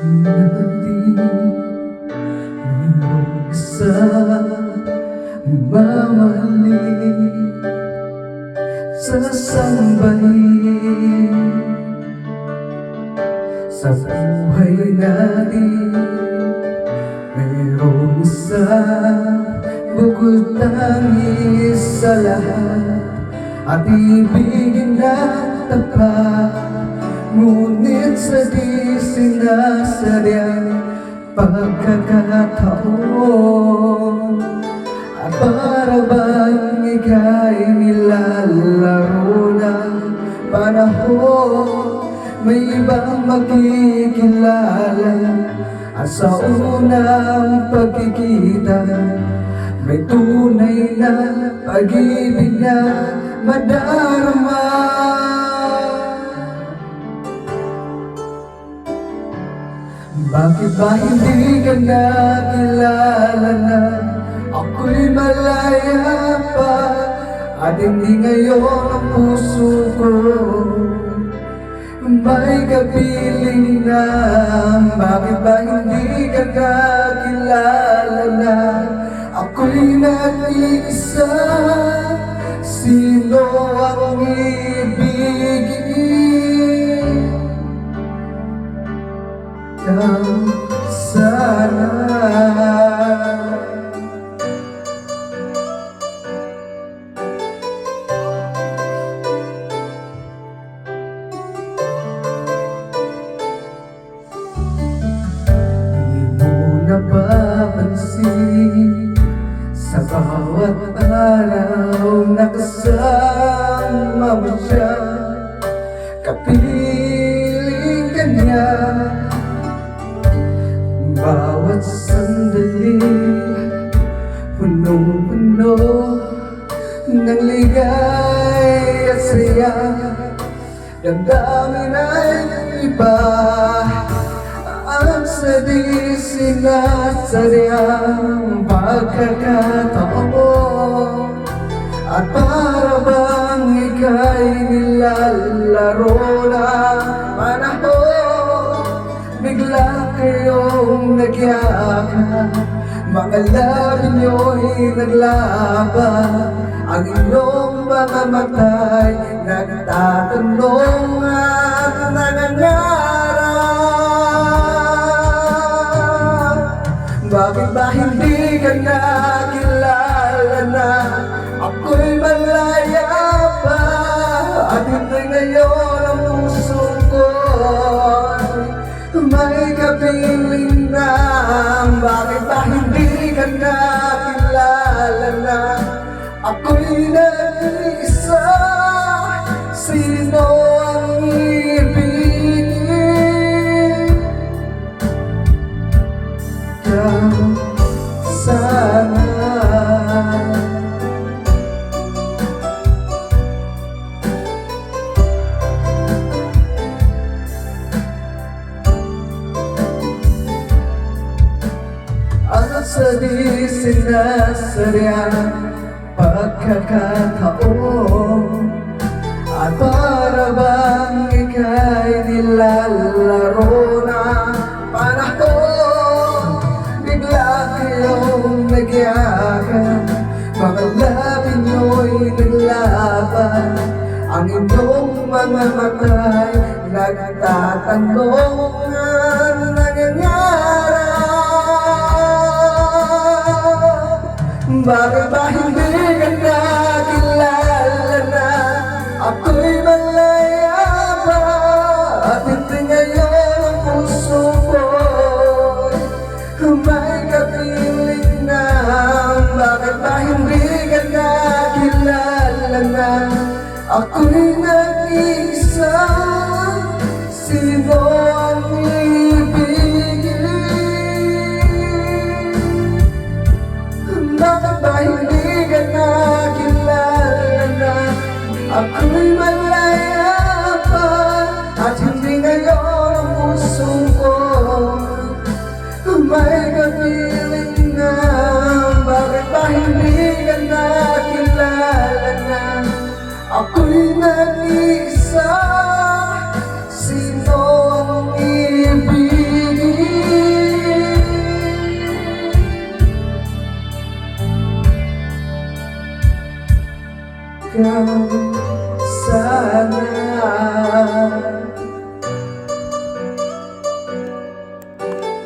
Natin mayroong isa mamahalin, sasambahin sa buhay natin. Mayroong isa bukod tangis sa lahat, at ibigin na tapat, ngunit sa di sinasadyang pagkakataon. At para bang ika'y nilalaro ng panahon, may ibang makikilala, at sa unang pagkikita may tunay na pag-ibig na madarama. Bakit ba hindi ka nakilala na ako'y malaya pa, at hindi ngayon ang puso ko may kapiling na? Bakit ba hindi ka nakilala na ako'y nag-iisa? Sino ang ibigin? Ikaw sana. Napapansin sa bawat araw na kasama mo siya, kapiling ka niya. Bawat sandali punong-puno ng ligay at saya, damdamin ay iba ang sa di sinasadyang pagkakataon. At para bang ika'y nilalaro ng panahon, bigla kayong nagyakap, mga labi nyo'y naglaban, ang inyong mga mata'y nagtatanong at nangangarap. Bakit ba hindi ka nakilala na ako'y malaya pa, at hindi ngayon ang puso ko may kapiling na? Bakit ba hindi ka nakilala na ako'y nag-iisa? Sino ang ibigin? Ikaw sana. At sa di sinasadyang pagkakataon, at para bang ika'y nilalaro ng panahon, bigla kayong nagyakap, mga labi nyo'y naglaban, ang inyong mga mata'y nagtatanong at nangangarap. Bakit ba hindi ka nakilala na ako'y malaya pa, at hindi ngayon ang puso ko may kapiling na? Bakit ba hindi ka nakilala na ako'y nag-iisa? Sino ang ibigin? Bakit ba hindi ka nakilala na ako'y malaya pa, at hindi ngayon ang puso ko may kapiling na? Bakit ba hindi ka nakilala na ako'y nag-iisa? Sino ang ibigin? ikaw